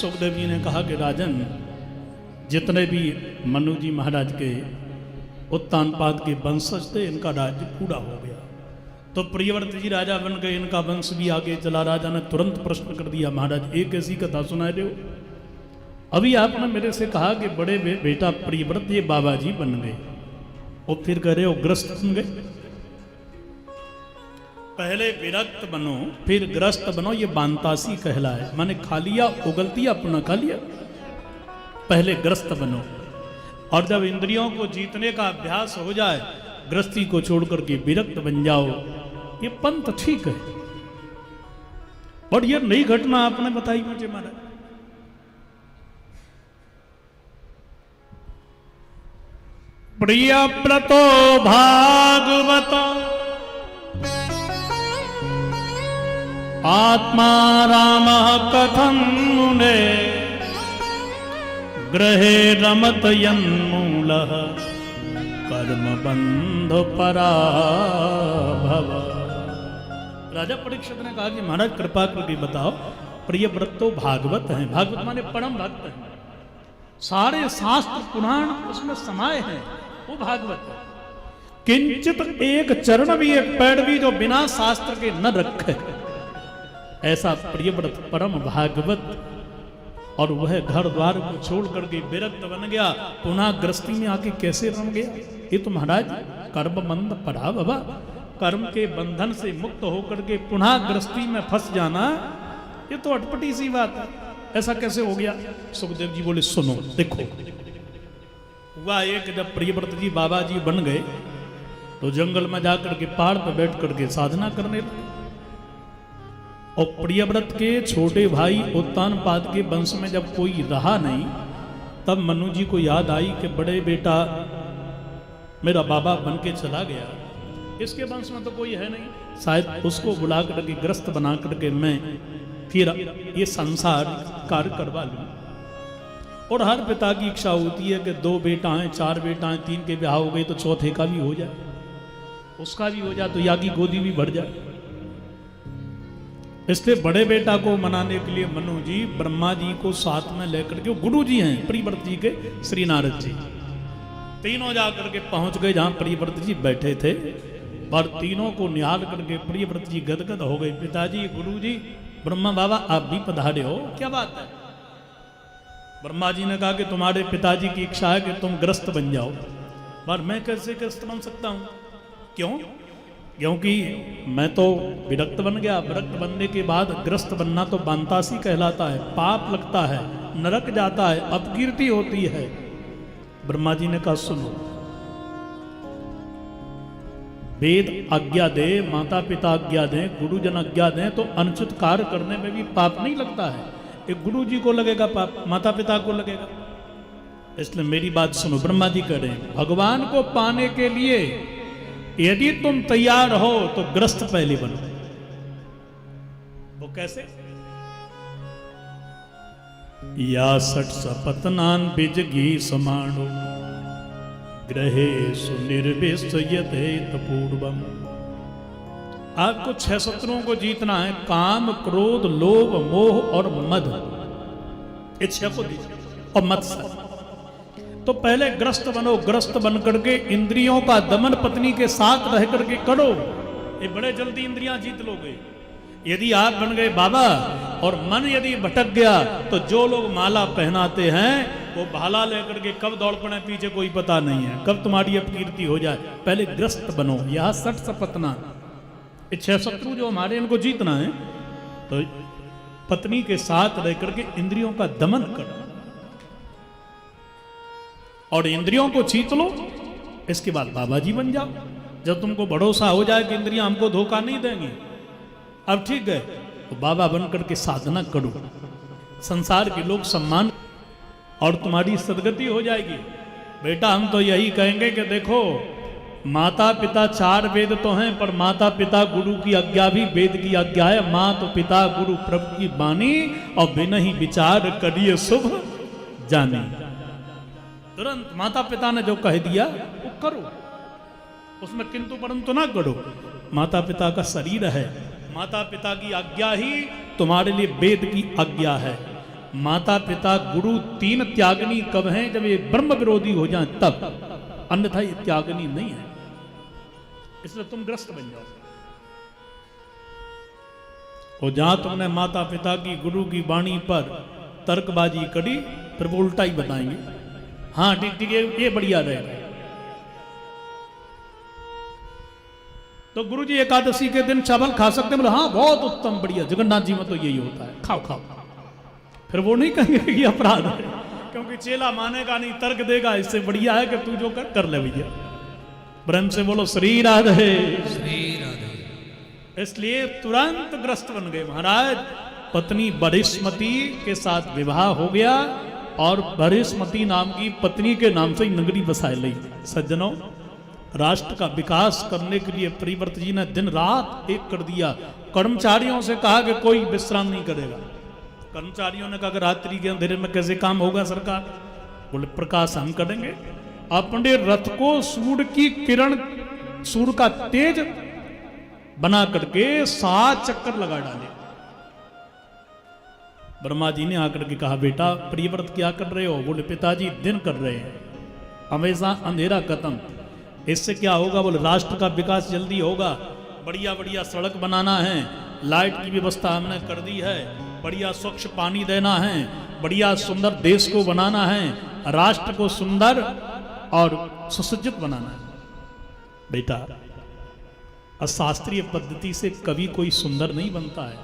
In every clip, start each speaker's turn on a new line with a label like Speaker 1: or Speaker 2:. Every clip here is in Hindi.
Speaker 1: सुखदेव जी ने कहा कि राजन, जितने भी मनु जी महाराज के उत्तानपाद के वंशज थे, इनका राज्य पूरा हो गया। तो प्रियव्रत जी राजा बन गए, इनका वंश भी आगे चला। राजा ने तुरंत प्रश्न कर दिया, महाराज एक ऐसी कथा सुनाए रहे हो, अभी आपने मेरे से कहा कि बड़े बेटा प्रियव्रत ये बाबा जी बन गए, और फिर कह रहे हो ग्रस्त बन गए। पहले विरक्त बनो फिर ग्रस्त बनो, ये बांतासी कहलाए, माने खा लिया, उगलती अपना खा लिया। पहले ग्रस्त बनो, और जब इंद्रियों को जीतने का अभ्यास हो जाए, गृहस्थी को छोड़ करके विरक्त बन जाओ। ये पंथ ठीक है, और ये नई घटना आपने बताई मुझे महाराज। प्रियव्रतो भागवत आत्मा राम कथं मुने ग्रहे रमत यन्मूलः कर्म बंध पराभव। राजा परीक्षित ने कहा कि महाराज कृपा करके बताओ, प्रियव्रत तो भागवत हैं, भागवत माने परम भक्त हैं, सारे शास्त्र पुराण उसमें समाये हैं, वो भागवत है। किंचित एक चरण भी एक पैर भी जो बिना शास्त्र के न रखे, ऐसा प्रियव्रत परम भागवत। और वह घर द्वार को छोड़ करके विरक्त बन गया, पुनः गृहस्थी में आके कैसे रम गया। ये तो महाराज कर्म बंध पड़ा बाबा, कर्म के बंधन से मुक्त होकर के पुनः गृहस्थी में फंस जाना, ये तो अटपटी सी बात है। ऐसा कैसे हो गया। सुखदेव जी बोले सुनो देखो, हुआ एक जब प्रियव्रत जी बाबा जी बन गए, तो जंगल में जाकर के पहाड़ पर बैठ करके साधना करने लगे। और प्रियव्रत के छोटे भाई उत्तानपाद के वंश में जब कोई रहा नहीं, तब मनु जी को याद आई कि बड़े बेटा मेरा बाबा बन के चला गया, इसके वंश में तो कोई है नहीं, शायद उसको बुला करके ग्रस्त बना करके मैं फिर ये संसार कार्य करवा लूँ। और हर पिता की इच्छा होती है कि 2 बेटाएं 4 बेटाएं 3 के ब्याह हो गए तो चौथे का भी हो जाए, उसका भी हो जाए तो या की गोदी भी भर जाए। इसलिए बड़े बेटा को मनाने के लिए मनु जी ब्रह्मा जी को साथ में लेकर के, गुरु जी हैं प्रियव्रत जी के श्री नारद जी, तीनों जाकर के पहुंच गए जहां प्रियव्रत जी बैठे थे। पर तीनों को निहाल करके प्रियव्रत जी गदगद हो गए। पिताजी, गुरु जी, ब्रह्मा बाबा आप भी पधारे हो, क्या बात है। ब्रह्मा जी ने कहा कि तुम्हारे पिताजी की इच्छा है कि तुम ग्रस्त बन जाओ, पर मैं कैसे ग्रस्त बन सकता हूं। क्यों? क्योंकि मैं तो विरक्त बन गया, विरक्त बनने के बाद ग्रस्त बनना तो बांतासी कहलाता है, पाप लगता है, नरक जाता है, अपकीर्ति होती है। ब्रह्मा जी ने कहा सुनो, वेद आज्ञा दे, माता पिता आज्ञा दें, गुरुजन आज्ञा दें तो अनुचित कार्य करने में भी पाप नहीं लगता है। एक गुरु जी को लगेगा पाप, माता पिता को लगेगा। इसलिए मेरी बात सुनो, ब्रह्मा जी कह रहे हैं भगवान को पाने के लिए यदि तुम तैयार हो तो ग्रस्त पहले बनो। वो कैसे? या सठ सपतनान बिजगी समाणो ग्रहे सुनिर्विषयतेत पूर्वम। आपको 6 शत्रुओं को जीतना है, काम, क्रोध, लोभ, मोह और मद, ये 6 को दीजिए, और मत्सर। तो पहले ग्रस्त बनो, ग्रस्त बन करके इंद्रियों का दमन पत्नी के साथ रह करके करो, ये बड़े जल्दी इंद्रियां जीत लोगे। यदि आप बन गए बाबा और मन यदि भटक गया, तो जो लोग माला पहनाते हैं वो भाला लेकर के कब दौड़ पड़े पीछे कोई पता नहीं है, कब तुम्हारी अपकीर्ति हो जाए। पहले ग्रस्त बनो, यह सठ सपतना, ये 6 शत्रु जो हमारे, इनको जीतना है। तो पत्नी के साथ रह करके इंद्रियों का दमन करो और इंद्रियों को जीत लो। इसके बाद बाबा जी बन जाओ। जब तुमको भरोसा हो जाए कि इंद्रियां हमको धोखा नहीं देंगी, अब ठीक है, तो बाबा बन करके साधना करो, संसार के लोग सम्मान और तुम्हारी सदगति हो जाएगी। बेटा हम तो यही कहेंगे कि देखो, माता पिता 4 वेद तो हैं, पर माता पिता गुरु की आज्ञा भी वेद की आज्ञा है। माँ तो पिता गुरु प्रभु की बानी, और बिना ही विचार करिए शुभ जानी। तुरंत माता पिता ने जो कह दिया वो करो, उसमें किंतु परंतु ना करो। माता पिता का शरीर है, माता पिता की आज्ञा ही तुम्हारे लिए वेद की आज्ञा है। माता पिता गुरु तीन त्यागनी कब हैं? जब ये ब्रह्म विरोधी हो जाए तब, अन्यथा ये त्यागनी नहीं है। इसलिए तुम ग्रस्त बन जाओ। और जहां तुमने माता पिता की गुरु की वाणी पर तर्कबाजी करी, फिर वो उल्टा ही बताएंगे। हाँ ठीक ठीक, ये बढ़िया रहेगा। तो गुरु जी एकादशी के दिन चावल खा सकते हैं? बोले हाँ बहुत उत्तम, बढ़िया, जगन्नाथ जी में तो यही होता है, खाओ खाओ। फिर वो नहीं कहेंगे कि अपराध है, क्योंकि चेला मानेगा नहीं, तर्क देगा, इससे बढ़िया है कि तू जो कर ले भैया। प्रेम से बोलो श्री राधे, श्री राधे। इसलिए तुरंत ग्रस्त बन गए महाराज। पत्नी बरिष्मती के साथ विवाह हो गया और बरिष्मती नाम की पत्नी के नाम से ही नगरी बसाई ली। सज्जनों, राष्ट्र का विकास करने के लिए परिव्रत जी ने दिन रात एक कर दिया। कर्मचारियों से कहा कि कोई विश्राम नहीं करेगा। कर्मचारियों ने कहा कि रात्रि के अंधेरे में कैसे काम होगा सरकार? बोले प्रकाश हम करेंगे। अपने रथ को सूर्य की किरण, सूर्य का तेज बना करके 7 चक्कर लगा डाले। ब्रह्मा जी ने आकर के कहा बेटा प्रियव्रत क्या कर रहे हो? बोले पिताजी दिन कर रहे हैं, हमेशा अंधेरा खत्म। इससे क्या होगा? बोले राष्ट्र का विकास जल्दी होगा। बढ़िया बढ़िया सड़क बनाना है, लाइट की व्यवस्था हमने कर दी है, बढ़िया स्वच्छ पानी देना है, बढ़िया सुंदर देश को बनाना है, राष्ट्र को सुंदर और सुसज्जित बनाना है। बेटा अशास्त्रीय पद्धति से कभी कोई सुंदर नहीं बनता है।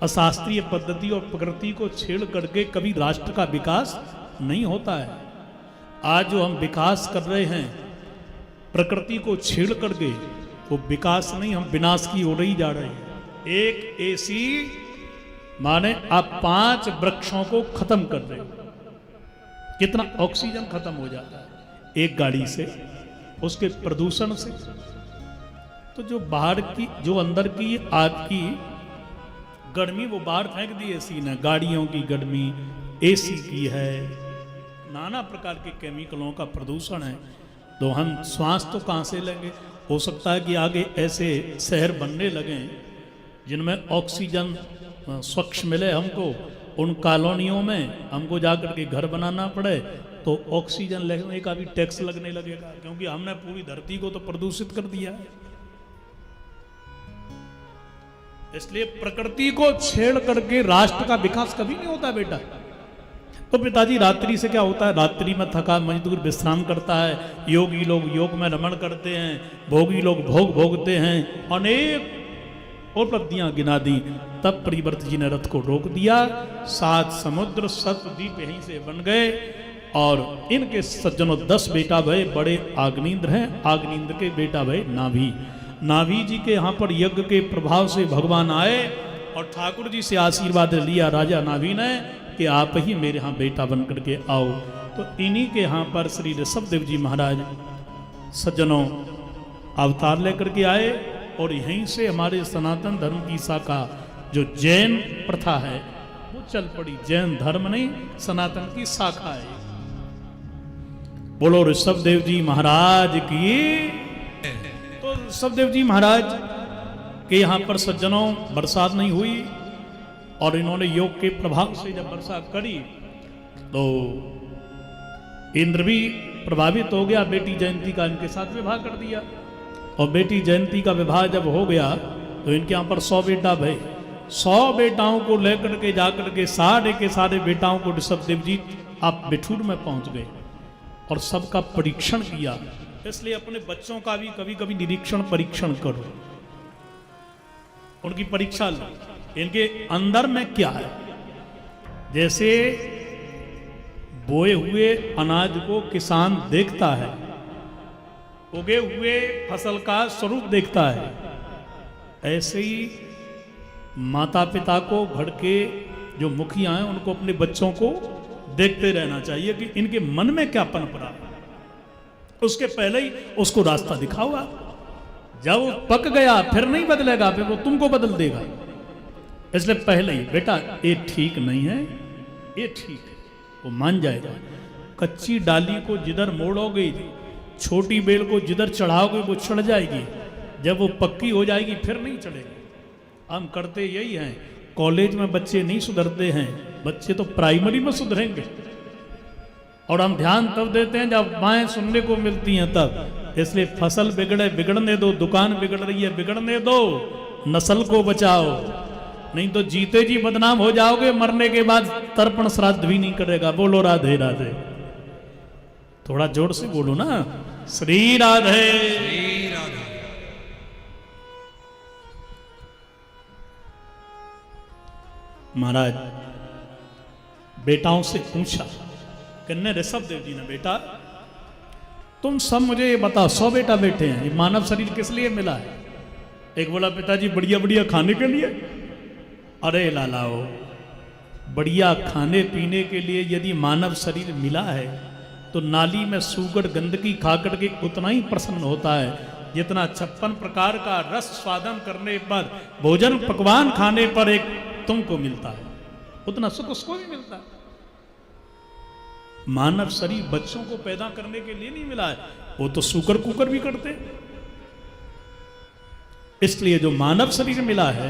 Speaker 1: अशास्त्रीय पद्धति और प्रकृति को छेड़ करके कभी राष्ट्र का विकास नहीं होता है। आज जो हम विकास कर रहे हैं प्रकृति को छेड़ करके, वो विकास नहीं, हम विनाश की ओर ही जा रहे हैं। एक एसी माने आप 5 वृक्षों को खत्म कर रहे हो, कितना ऑक्सीजन खत्म हो जाता है एक गाड़ी से, उसके प्रदूषण से। तो जो बाहर की, जो अंदर की आपकी गर्मी वो बाहर फेंक दी एसी ने। गाड़ियों की गर्मी एसी की है, नाना प्रकार के केमिकलों का प्रदूषण है। तो हम श्वास तो कहाँ से लेंगे? हो सकता है कि आगे ऐसे शहर बनने लगें जिनमें ऑक्सीजन स्वच्छ मिले हमको। उन कॉलोनियों में हमको जाकर के घर बनाना पड़े तो ऑक्सीजन लेने का भी टैक्स लगने लगेगा, क्योंकि हमने पूरी धरती को तो प्रदूषित कर दिया है। इसलिए प्रकृति को छेड़ करके राष्ट्र का विकास कभी नहीं होता बेटा। तो पिताजी रात्रि से क्या होता है? रात्रि में थका मजदूर विश्राम करता है, योगी लोग योग में रमण करते हैं, भोगी लोग भोग भोगते हैं, अनेक उपलब्धियां गिना दी। तब परिव्रत जी ने रथ को रोक दिया। 7 समुद्र 7 द्वीप यहीं से बन गए और इनके सज्जनों 10 बेटा भय। बड़े आग्नेन्द्र हैं, आग्नेन्द्र के बेटा भय नाभि। नाभि जी के यहाँ पर यज्ञ के प्रभाव से भगवान आए और ठाकुर जी से आशीर्वाद लिया राजा नाभि ने कि आप ही मेरे यहाँ बेटा बन करके आओ। तो इन्हीं के यहाँ पर श्री ऋषभदेव जी महाराज सज्जनों अवतार लेकर के आए और यहीं से हमारे सनातन धर्म की शाखा जो जैन प्रथा है वो चल पड़ी। जैन धर्म नहीं, सनातन की शाखा है। बोलो ऋषभदेव जी महाराज की। तो ऋषभदेव जी महाराज के यहाँ पर सज्जनों बरसात नहीं हुई और इन्होंने योग के प्रभाव से जब वर्षा करी तो इंद्र भी प्रभावित हो गया। बेटी जयंती का इनके साथ विवाह कर दिया और बेटी जयंती का विवाह जब हो गया तो इनके यहाँ पर 100 बेटा भय। 100 बेटाओं को लेकर के जाकर के सारे बेटाओं को ऋषभदेव जी आप बिठूर में पहुंच गए और सबका परीक्षण किया। इसलिए अपने बच्चों का भी कभी कभी निरीक्षण परीक्षण करो, उनकी परीक्षा लो, इनके अंदर में क्या है। जैसे बोए हुए अनाज को किसान देखता है, उगे हुए फसल का स्वरूप देखता है, ऐसे ही माता पिता को घर के जो मुखिया हैं उनको अपने बच्चों को देखते रहना चाहिए कि इनके मन में क्या पनप रहा है। उसके पहले ही उसको रास्ता दिखाओ आप। जब वो पक गया फिर नहीं बदलेगा, फिर वो तुमको बदल देगा। इसलिए पहले ही बेटा ये ठीक नहीं है, ये ठीक है, वो मान जाएगा। कच्ची डाली को जिधर मोड़ोगे, छोटी बेल को जिधर चढ़ाओगे वो चढ़ जाएगी, जब वो पक्की हो जाएगी फिर नहीं चढ़ेगी। हम करते यही हैं, कॉलेज में बच्चे नहीं सुधरते हैं बच्चे तो प्राइमरी में सुधरेंगे। और हम ध्यान तब देते हैं जब बाएं सुनने को मिलती हैं तब। इसलिए फसल बिगड़े बिगड़ने दो, दुकान बिगड़ रही है बिगड़ने दो, नस्ल को बचाओ, नहीं तो जीते जी बदनाम हो जाओगे, मरने के बाद तर्पण श्राद्ध भी नहीं करेगा। बोलो राधे राधे। थोड़ा जोर से बोलो ना, श्री राधे। महाराज बेटाओं से पूछा, कन्या ऋषभ देव जी ने, बेटा तुम सब मुझे ये बताओ, 100 बेटा बेटे हैं, ये मानव शरीर किस लिए मिला है? एक बोला पिताजी बढ़िया बढ़िया खाने के लिए। अरे लालाओ, बढ़िया खाने पीने के लिए यदि मानव शरीर मिला है तो नाली में सूगड़ गंदगी खा करके उतना ही प्रसन्न होता है जितना 56 प्रकार का रस स्वादन करने पर, भोजन पकवान खाने पर एक तुमको मिलता है, उतना सुख उसको भी मिलता है। मानव शरीर बच्चों को पैदा करने के लिए नहीं मिला है, वो तो सूकर कुकर भी करते। इसलिए जो मानव शरीर मिला है